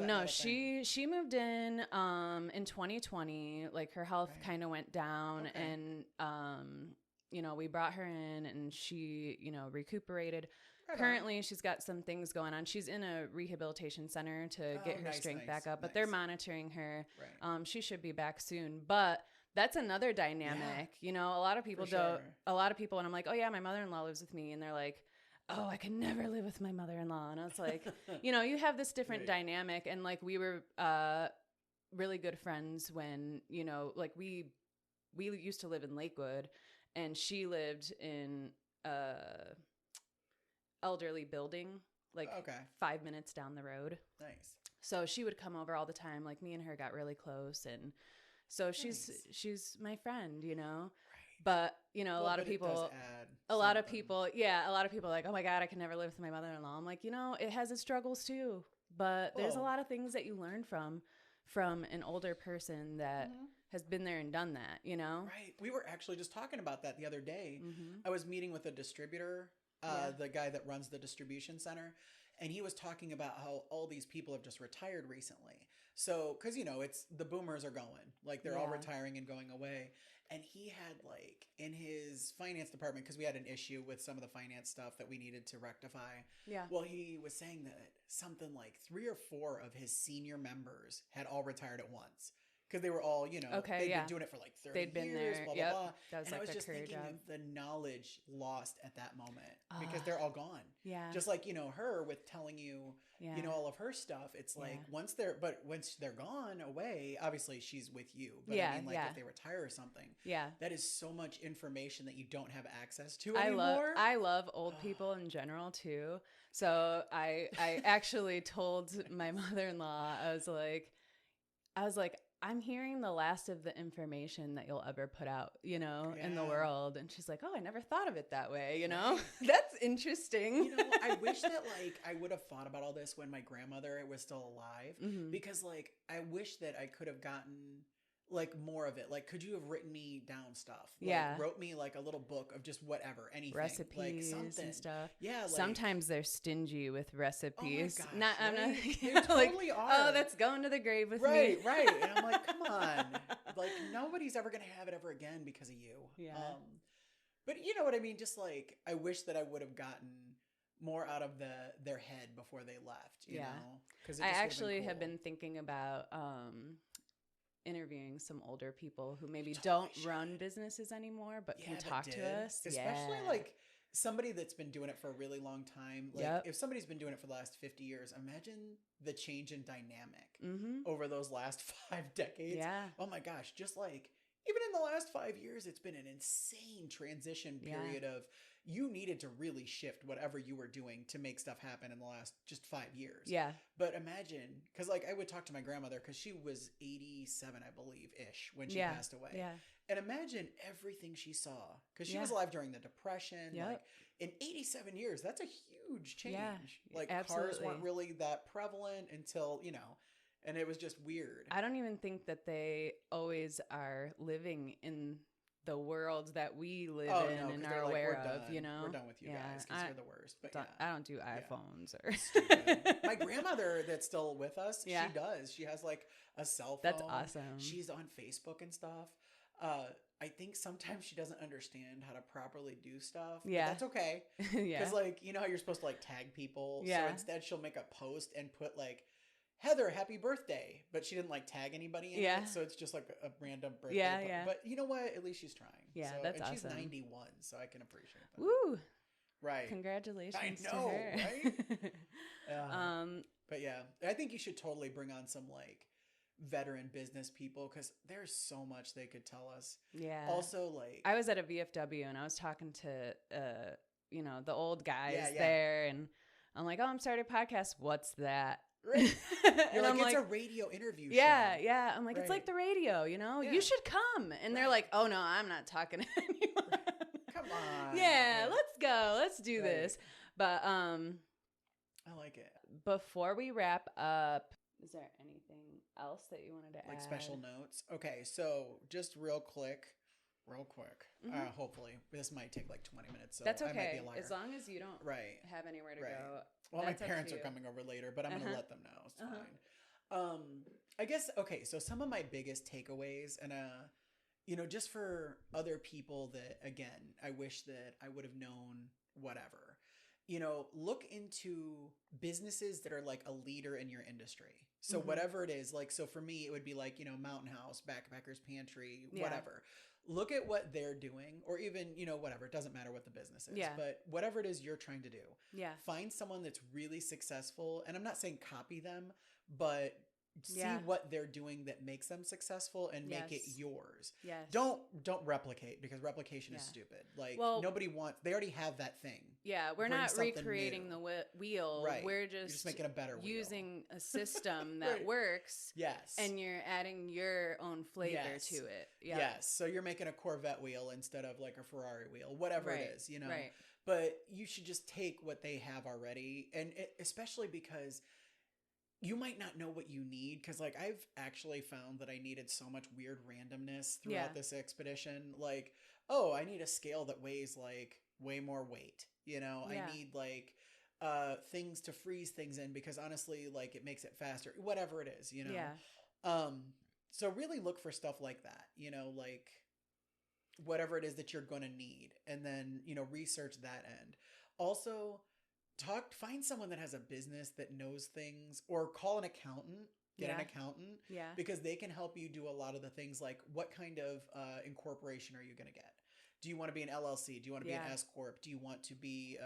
No, she moved in 2020. Like her health kind of went down and we brought her in and she, recuperated. Currently, she's got some things going on. She's in a rehabilitation center to get her strength back up, but they're monitoring her. Right. She should be back soon. But that's another dynamic. A lot of people a lot of people, and I'm like, oh yeah, my mother-in-law lives with me. And they're like, oh, I could never live with my mother-in-law. And I was like, you have this different dynamic. And like, we were really good friends when, like we used to live in Lakewood and she lived in elderly building, like 5 minutes down the road. Nice. So she would come over all the time. Like me and her got really close. And so she's my friend, But, you know, Well, a lot of but it does people, add a lot of something. people, yeah, a lot of people are like, oh my God, I can never live with my mother-in-law. I'm like, you know, it has its struggles too. But there's a Oh. lot of things that you learn from an older person that Mhm. has been there and done that, you know? Right. We were actually just talking about that the other day. Mm-hmm. I was meeting with a distributor, Yeah. the guy that runs the distribution center, and he was talking about how all these people have just retired recently. So, because, you know, it's the boomers are going, like they're all Yeah. retiring and going away. And he had like in his finance department, because we had an issue with some of the finance stuff that we needed to rectify. Yeah. Well, he was saying that something like 3 or 4 of his senior members had all retired at once. Because they were all, you know, Okay, they'd yeah. been doing it for like 30 They'd been years, there. blah, blah, Yep. blah. That was And I like was their just career thinking job. of the knowledge lost at that moment because Ah. they're all gone. Yeah. Just like, you know, her with telling you, Yeah. you know, all of her stuff. It's like Yeah. once they're gone away, obviously she's with you. But Yeah, I mean, like yeah. if they retire or something, Yeah. that is so much information that you don't have access to I anymore. love old people in general too. So I actually told my mother-in-law, I was like, I'm hearing the last of the information that you'll ever put out, you know, in the Yeah. world. And she's like, oh, I never thought of it that way, you know? Right. That's interesting. You know, I wish that like I would have thought about all this when my grandmother was still alive, Mhm. because like I wish that I could have gotten like more of it. Like, could you have written me down stuff? Like, Yeah. wrote me like a little book of just whatever, anything, like Recipes something. and stuff. Yeah, like, Sometimes they're stingy with recipes. gosh, I'm not. right? You They know, like, totally are. oh, that's going to the grave with right, me. right. And I'm like, come on, like nobody's ever gonna have it ever again because of you. Yeah. But you know what I mean? Just like I wish that I would have gotten more out of their head before they left. You Yeah. know, because I actually have been thinking about interviewing some older people who maybe totally don't run businesses anymore, but can that talk to did. us. Especially Yeah. like somebody that's been doing it for a really long time. Like Yep. if somebody's been doing it for the last 50 years, imagine the change in dynamic Mm-hmm. over those last 5 decades. Yeah. Oh my gosh, just like even in the last 5 years, it's been an insane transition Yeah. period of you needed to really shift whatever you were doing to make stuff happen in the last just 5 years. Yeah. But imagine, because like I would talk to my grandmother because she was 87, I believe, ish when she Yeah. passed away. Yeah. And imagine everything she saw because she Yeah. was alive during the Depression. Yep. Like in 87 years, that's a huge change. Yeah, Like cars absolutely. weren't really that prevalent until, you know, and it was just weird. I don't even think that they always are living in the world that we live in 'cause and they're are like, aware "We're of, done. you know? We're done with you Yeah, guys because you're the worst." But yeah. I don't do iPhones or Stupid. My grandmother that's still with us, Yeah. she does. She has like a cell phone. That's awesome. She's on Facebook and stuff. I think sometimes she doesn't understand how to properly do stuff. But Yeah. that's okay. Yeah. Because like, you know how you're supposed to like tag people? Yeah. So instead she'll make a post and put like, Heather, happy birthday. But she didn't like tag anybody in Yeah. it. So it's just like a random birthday. Yeah, post. yeah. But you know what? At least she's trying. Yeah, So, that's and she's awesome. 91, so I can appreciate that. Woo! Right. Congratulations I know, to her. right? Um, But yeah, I think you should totally bring on some like veteran business people because there's so much they could tell us. yeah. Also, like, I was at a VFW and I was talking to, you know, the old guys Yeah, yeah. there, and I'm like, oh, I'm starting a podcast. What's that? right. And You're like, I'm it's like, a radio interview yeah, show. yeah. I'm like, it's Right. like the radio, you know? Yeah. You should come. And they're Right. like, oh, no, I'm not talking to anyone. Come on. Yeah, let's go. Let's do Right. this. But I like it. before we wrap up, is there anything else that you wanted to Like add? special notes. Okay, so just real quick. Mhm. Hopefully, this might take like 20 minutes. So That's I might be okay. a liar. As long as you don't Right. have anywhere to Right. go. Well, That's my up parents to are you. coming over later, but I'm going to Uh-huh. let them know. It's Uh-huh. fine. I guess, okay, so some of my biggest takeaways, and, you know, just for other people that, again, I wish that I would have known whatever, you know, look into businesses that are like a leader in your industry. So Mhm. whatever it is, like, so for me, it would be like, you know, Mountain House, Backpacker's Pantry, Yeah. whatever. Look at what they're doing, or even, you know, whatever. It doesn't matter what the business is, Yeah. but whatever it is you're trying to do, Yeah. find someone that's really successful. And I'm not saying copy them, but see what they're doing that makes them successful and make it yours. Yes. Don't replicate, because replication is stupid. Like, nobody wants, they already have that thing. Yeah, we're not recreating the wheel. Right. We're You're just making a better wheel. Using a system that works. Yes. And you're adding your own flavor to it. Yeah. Yes. So you're making a Corvette wheel instead of like a Ferrari wheel, whatever it is, you know. Right. But you should just take what they have already, and especially because you might not know what you need, because like I've actually found that I needed so much weird randomness throughout this expedition. Like, oh, I need a scale that weighs like way more weight. You know, I need like things to freeze things in, because honestly, like it makes it faster. Whatever it is, you know. Yeah. So really look for stuff like that. You know, like whatever it is that you're going to need, and then, you know, research that end. Also, find someone that has a business that knows things, or call an accountant, get an accountant, because they can help you do a lot of the things, like what kind of incorporation are you going to get? Do you want to be an LLC? Do you want to be an S Corp? Do you want to be,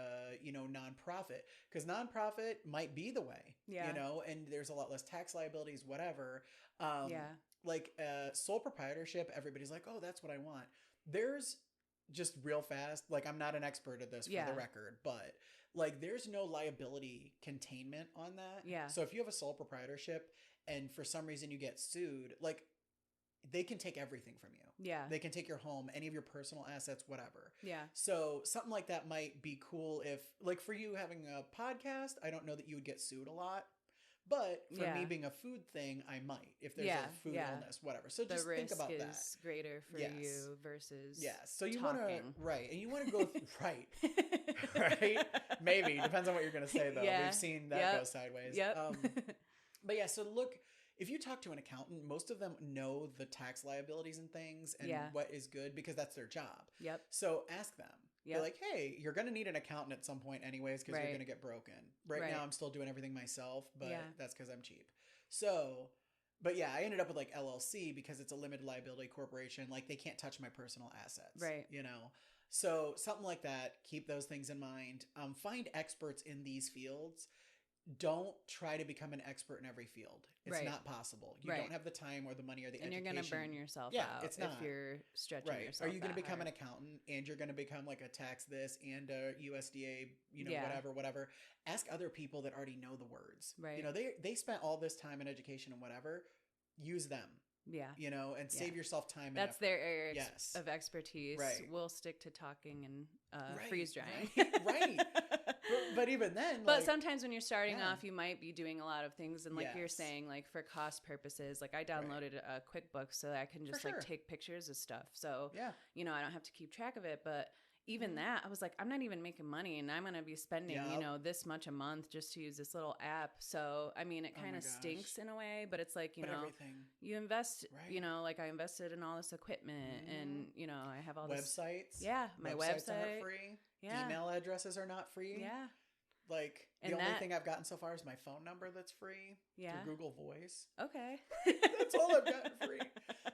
you know, nonprofit? Because nonprofit might be the way, you know, and there's a lot less tax liabilities, whatever. Like sole proprietorship, everybody's like, oh, that's what I want. There's just real fast, like I'm not an expert at this for the record, but like there's no liability containment on that. Yeah. So if you have a sole proprietorship and for some reason you get sued, like they can take everything from you. Yeah. They can take your home, any of your personal assets, whatever. Yeah. So something like that might be cool if, like for you having a podcast, I don't know that you would get sued a lot. But for me being a food thing, I might, if there's a food illness, whatever. So just think about that. The risk is greater for you versus So you want to, and you want to go, right? Maybe. Depends on what you're going to say, though. We've seen that go sideways. But yeah, so look, if you talk to an accountant, most of them know the tax liabilities and things and what is good, because that's their job. So ask them. They're like, hey, you're going to need an accountant at some point anyways, because you're going to get broken. Right now, I'm still doing everything myself, but that's because I'm cheap. So, but yeah, I ended up with like LLC because it's a limited liability corporation. Like they can't touch my personal assets. Right. You know? So something like that, keep those things in mind. Find experts in these fields. Don't try to become an expert in every field. It's not possible. You don't have the time or the money or the education. And you're going to burn yourself out if you're stretching yourself. Are you going to become an accountant and you're going to become like a tax this and a USDA, you know, whatever. Ask other people that already know the words. Right. You know, they spent all this time in education and whatever. Use them. Yeah. You know, and save yourself time. That's their area of expertise. Right. We'll stick to talking and freeze drying. Right. But even then, but sometimes when you're starting off, you might be doing a lot of things, and like you're saying, like for cost purposes, like I downloaded a QuickBooks so that I can just like take pictures of stuff. So you know, I don't have to keep track of it. But even that, I was like, I'm not even making money, and I'm going to be spending, you know, this much a month just to use this little app. So, I mean, it kind of stinks in a way, but it's like, you know, you invest, you know, like I invested in all this equipment and, you know, I have all this. Websites. Yeah. My website. Aren't free. Yeah. Email addresses are not free. Yeah. Like the only thing I've gotten so far is my phone number that's free through Google Voice. Okay. That's all I've gotten free.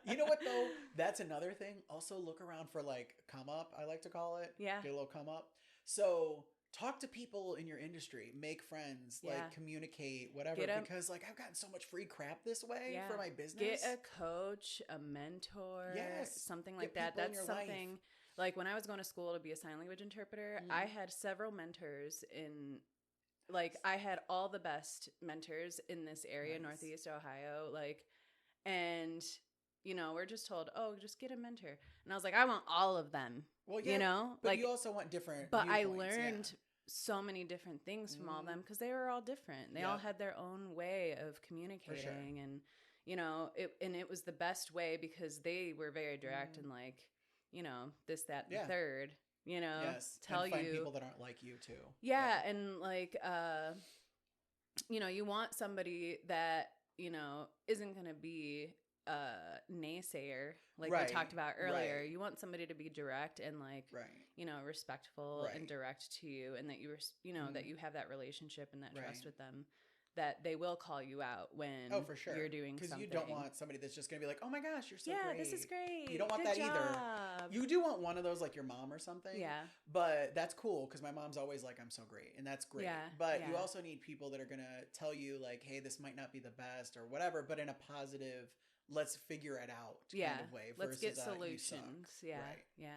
You know what though? That's another thing. Also look around for like come up, I like to call it. Yeah. Get a little come up. So talk to people in your industry, make friends, like communicate, whatever. Because like I've gotten so much free crap this way for my business. Get a coach, a mentor, something like that. That's something. Like when I was going to school to be a sign language interpreter, I had several mentors in, like I had all the best mentors in this area, Northeast Ohio, like, and you know, we're just told, oh, just get a mentor. And I was like, I want all of them, you know, but like you also want different. But I learned so many different things from all of them because they were all different. They all had their own way of communicating and, you know, it was the best way because they were very direct and like, you know, this, that, and the third, you know, tell and find you people that aren't like you too. Yeah. And like, you know, you want somebody that, you know, isn't going to be a naysayer like we talked about earlier. You want somebody to be direct and like, you know, respectful and direct to you and that you were, you know, that you have that relationship and that trust with them. that they will call you out when Oh, for sure. you're doing Because something. you don't want somebody that's just going to be like, oh my gosh, you're so great. This is great. You don't want Good that either. job. You do want one of those like your mom or something. Yeah. But that's cool because my mom's always like, I'm so great. And that's great. Yeah, But yeah. you also need people that are going to tell you like, hey, this might not be the best or whatever, but in a positive, let's figure it out kind of way. Let's get versus, solutions. Yeah. Right. Yeah.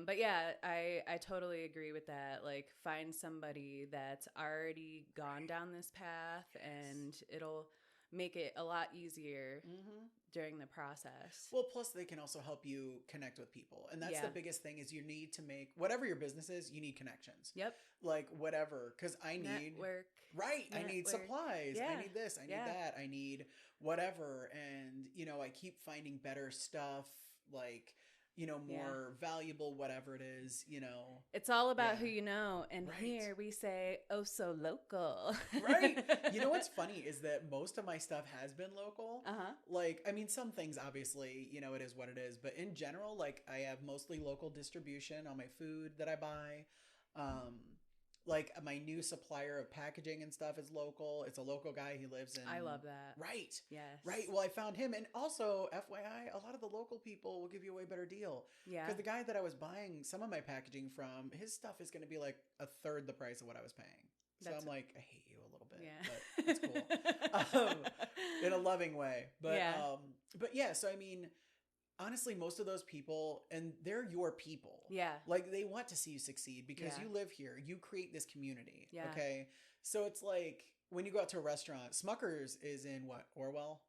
But yeah, I totally agree with that. Like, find somebody that's already gone down this path, and it'll make it a lot easier during the process. Well, plus they can also help you connect with people. And that's the biggest thing is you need to make, whatever your business is, you need connections. Yep. Like whatever, because I need, network. right, I need supplies. Yeah. I need this, I need that, I need whatever. And, you know, I keep finding better stuff, like, you know, more valuable, whatever it is, you know. It's all about who you know. And here we say, oh, so local. Right. You know what's funny is that most of my stuff has been local. Like, I mean, some things, obviously, you know, it is what it is. But in general, like, I have mostly local distribution on my food that I buy. Like, my new supplier of packaging and stuff is local. It's a local guy. He lives in... I love that. Right. Yes. Right. Well, I found him. And also, FYI, a lot of the local people will give you a way better deal. Yeah. Because the guy that I was buying some of my packaging from, his stuff is going to be like a third the price of what I was paying. So I'm like, I hate you a little bit. Yeah. But it's cool. In a loving way. But yeah, so I mean... Honestly, most of those people, and they're your people. Yeah. Like, they want to see you succeed because you live here. You create this community. Yeah. Okay? So it's like, when you go out to a restaurant, Smucker's is in what? Orville.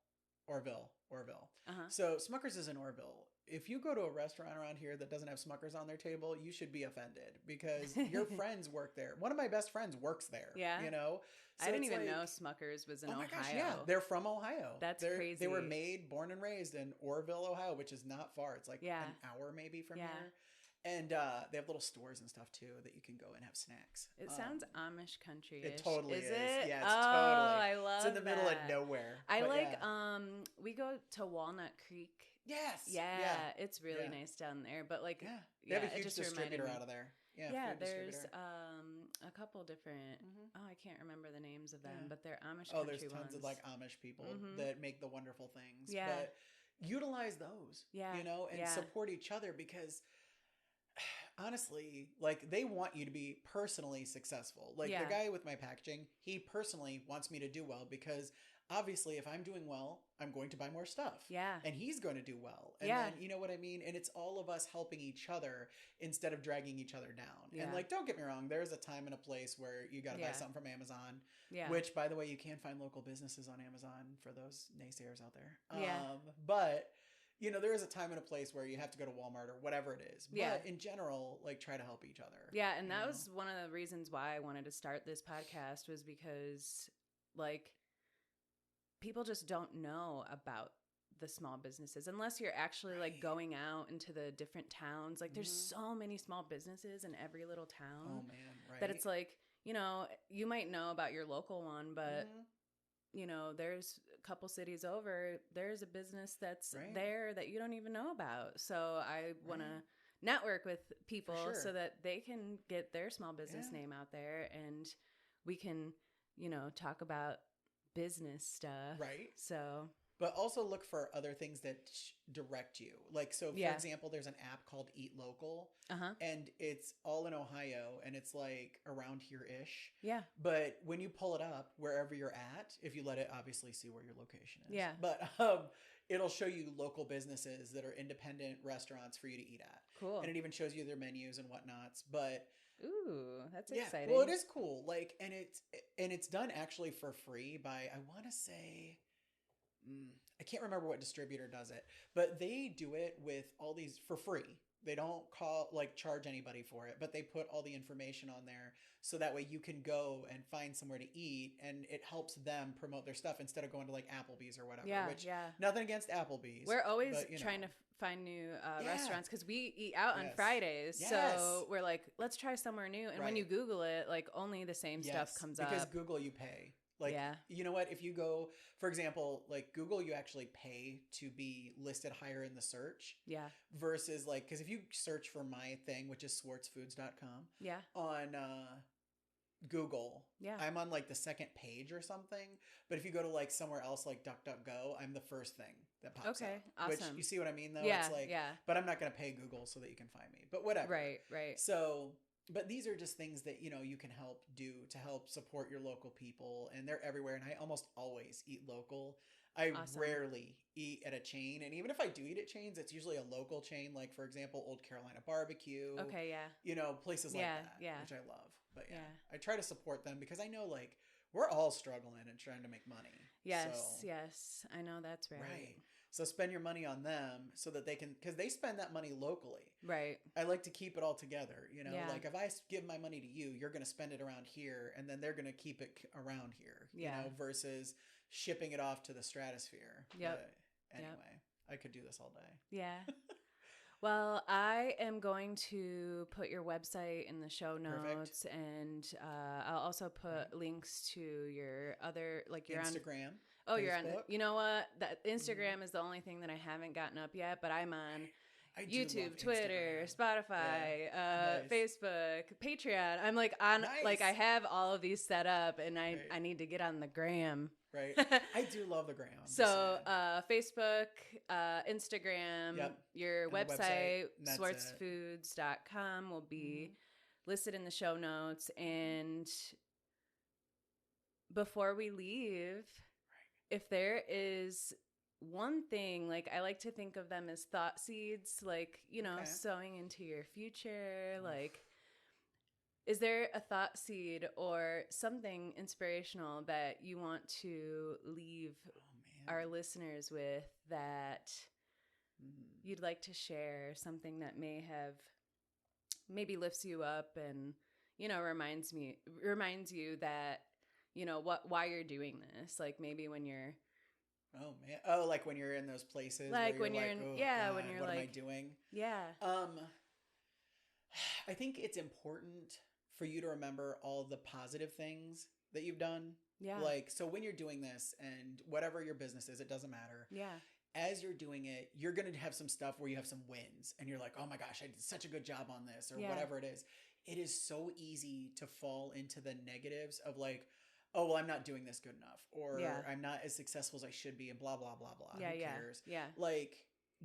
So Smucker's is in Orville. If you go to a restaurant around here that doesn't have Smucker's on their table, you should be offended because your friends work there. One of my best friends works there. Yeah. You know? So I didn't even know Smucker's was in Ohio. Oh my gosh, yeah. They're from Ohio. That's crazy. They were born and raised in Orville, Ohio, which is not far. It's like an hour maybe from here. And they have little stores and stuff too that you can go and have snacks. It sounds Amish country. It totally is. It? Yeah, it's totally. I love it. It's in the middle of nowhere. I like, we go to Walnut Creek. Yes. Yeah. It's really nice down there. But like, they have a huge distributor out of there. Yeah, there's a couple different. Oh, I can't remember the names of them, but they're Amish. Oh, there's tons of like Amish people that make the wonderful things. Yeah, but utilize those. Yeah, you know, and support each other because honestly, like they want you to be personally successful. Like the guy with my packaging, he personally wants me to do well because obviously if I'm doing well, I'm going to buy more stuff. Yeah. And he's going to do well. And then, you know what I mean? And it's all of us helping each other instead of dragging each other down. Yeah. And like, don't get me wrong, there's a time and a place where you got to buy something from Amazon. Yeah. Which, by the way, you can find local businesses on Amazon for those naysayers out there. Yeah. But, you know, there is a time and a place where you have to go to Walmart or whatever it is. But in general, like, try to help each other. Yeah. And that was one of the reasons why I wanted to start this podcast was because, like, people just don't know about the small businesses unless you're actually like going out into the different towns. Like there's so many small businesses in every little town. Oh man, right. That it's like, you know, you might know about your local one, but you know, there's a couple cities over, there's a business that's there that you don't even know about. So I want to network with people so that they can get their small business name out there and we can, you know, talk about business stuff. Right. So, but also look for other things that direct you. Like, so for example, there's an app called Eat Local and it's all in Ohio and it's like around here-ish. Yeah. But when you pull it up, wherever you're at, if you let it obviously see where your location is. Yeah. But it'll show you local businesses that are independent restaurants for you to eat at. Cool. And it even shows you their menus and whatnots. But ooh, that's exciting. Well, it is cool. Like, and it's done actually for free by, I want to say, I can't remember what distributor does it, but they do it with all these for free. They don't charge anybody for it, but they put all the information on there so that way you can go and find somewhere to eat and it helps them promote their stuff instead of going to like Applebee's or whatever. Yeah, nothing against Applebee's. We're always trying to find new restaurants because we eat out on Fridays. Yes. So we're like, let's try somewhere new. And when you Google it, like only the same stuff comes up. Because Google you pay. Like, you know what? If you go, for example, like Google, you actually pay to be listed higher in the search. Yeah. Versus like, because if you search for my thing, which is swartzfoods.com. Yeah. On Google. Yeah. I'm on like the second page or something. But if you go to like somewhere else like DuckDuckGo, I'm the first thing that pops up. Okay, awesome. Which, you see what I mean though? Yeah, It's like, yeah. but I'm not going to pay Google so that you can find me. But whatever. Right. So, but these are just things that, you know, you can help do to help support your local people. And they're everywhere. And I almost always eat local. I Awesome. rarely eat at a chain. And even if I do eat at chains, it's usually a local chain. Like, for example, Old Carolina Barbecue. Okay, yeah. You know, places like that, yeah. which I love. But yeah, Yeah. I try to support them because I know like we're all struggling and trying to make money. Yes, So, yes. I know that's right. right. So spend your money on them so that they can, because they spend that money locally. Right. I like to keep it all together. You know, Yeah. like if I give my money to you, you're going to spend it around here and then they're going to keep it around here, Yeah. you know, versus shipping it off to the stratosphere. Yep. But anyway, I could do this all day. Yeah. Well, I am going to put your website in the show notes, and I'll also put links to your other, like you're Instagram. Oh, you're on. Facebook. You know what? That Instagram is the only thing that I haven't gotten up yet, but I'm on I do YouTube, love Twitter, Instagram. Spotify, Nice. Facebook, Patreon. I'm like on, like I Nice. have all of these set up, and I Right. need to get on the gram. Right. I do love the gram. I'm just So, saying. Facebook, Instagram, Yep. your And the website, website, and that's swartzfoods.com will be listed in the show notes. And before we leave, if there is one thing, like I like to think of them as thought seeds, like, you know, Okay. sowing into your future, like, is there a thought seed or something inspirational that you want to leave Oh man. our listeners with that Mhm. you'd like to share, something that maybe lifts you up and, you know, reminds you that, you know, why you're doing this, like maybe when you're Oh man. Oh, like when you're in those places like where when you're you're like, in, oh, yeah, God, when you're what am I like, doing? yeah, I think it's important for you to remember all the positive things that you've done. yeah, Like, so when you're doing this and whatever your business is, it doesn't matter. yeah, As you're doing it, you're going to have some stuff where you have some wins and you're like, oh my gosh, I did such a good job on this or Yeah. whatever it is. It is so easy to fall into the negatives of like, oh, well, I'm not doing this good enough or Yeah. I'm not as successful as I should be and blah, blah, blah, blah. yeah, Who yeah, cares? yeah, Like,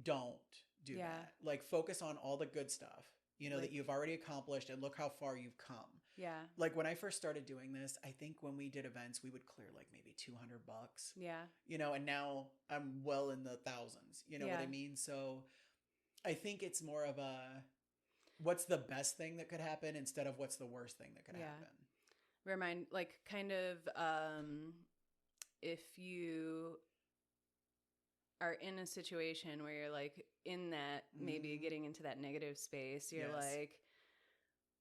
don't do Yeah. that. Like, focus on all the good stuff, you know, Like- that you've already accomplished and look how far you've come. yeah, Like when I first started doing this, I think when we did events, we would clear like maybe $200, yeah, you know, and now I'm well in the thousands, you know what I Yeah. mean? So I think it's more of a, what's the best thing that could happen instead of what's the worst thing that could Yeah. happen. remind, like, kind of, if you are in a situation where you're like in that, maybe Mhm. getting into that negative space, you're Yes. like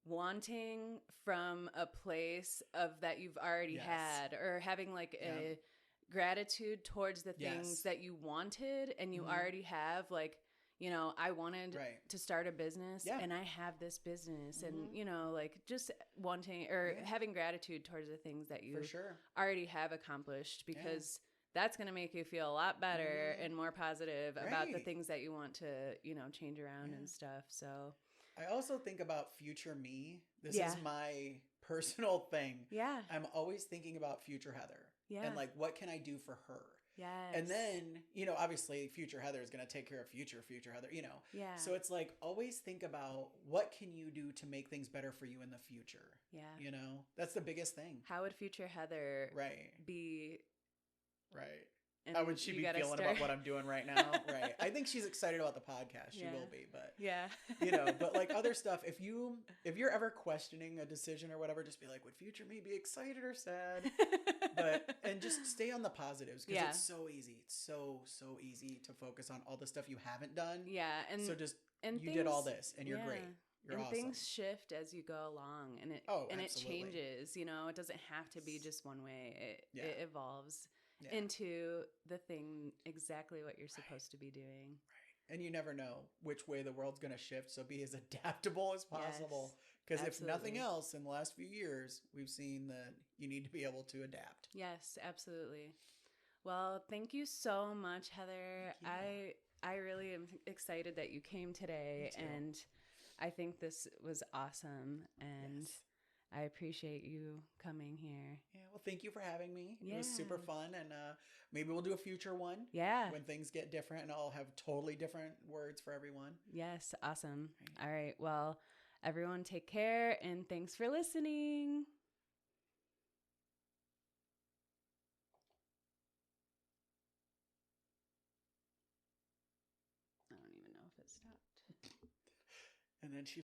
wanting from a place of that you've already Yes. had, or having like a Yeah. gratitude towards the things Yes. that you wanted and you Mhm. already have, like, you know, I wanted Right. to start a business Yeah. and I have this business, and, Mhm. you know, like just wanting or Yeah. having gratitude towards the things that you For sure. already have accomplished, because that's going to make you feel a lot better Mhm. and more positive about the Right. things that you want to, you know, change around Yeah. and stuff. So, I also think about future me. This Yeah. is my personal thing. yeah. I'm always thinking about future Heather Yeah. and like, what can I do for her? Yes. And then, you know, obviously future Heather is going to take care of future Heather, you know. yeah. So it's like always think about what can you do to make things better for you in the future, yeah. you know? That's the biggest thing. How would future Heather Right. be? Right. And How would she you be gotta feeling start- about what I'm doing right now? Right. I think she's excited about the podcast. She Yeah. will be, but Yeah. you know, but like other stuff, if you're ever questioning a decision or whatever, just be like, would future me be excited or sad? But and just stay on the positives because Yeah. it's so easy. It's so easy to focus on all the stuff you haven't done. yeah. And So just and you did all things- this and you're yeah. great. You're and awesome. things shift as you go along, and it Absolutely. it changes. You know, it doesn't have to be just one way. Yeah. It evolves Yeah. into the thing exactly what you're supposed to be doing. And you never know which way the world's going to shift. So be as adaptable as possible. Because if nothing absolutely. else, in the last few years, we've seen that you need to be able to adapt. Yes, absolutely. Well, thank you so much, Heather. Thank I really am excited that you came today, Me too. and I think this was awesome, and Yes. I appreciate you coming here. Yeah, well, thank you for having me. Yeah. It was super fun, and maybe we'll do a future one. Yeah. When things get different, and I'll have totally different words for everyone. Yes. Awesome. Right. All right. Well, everyone take care, and thanks for listening. I don't even know if it stopped. And then she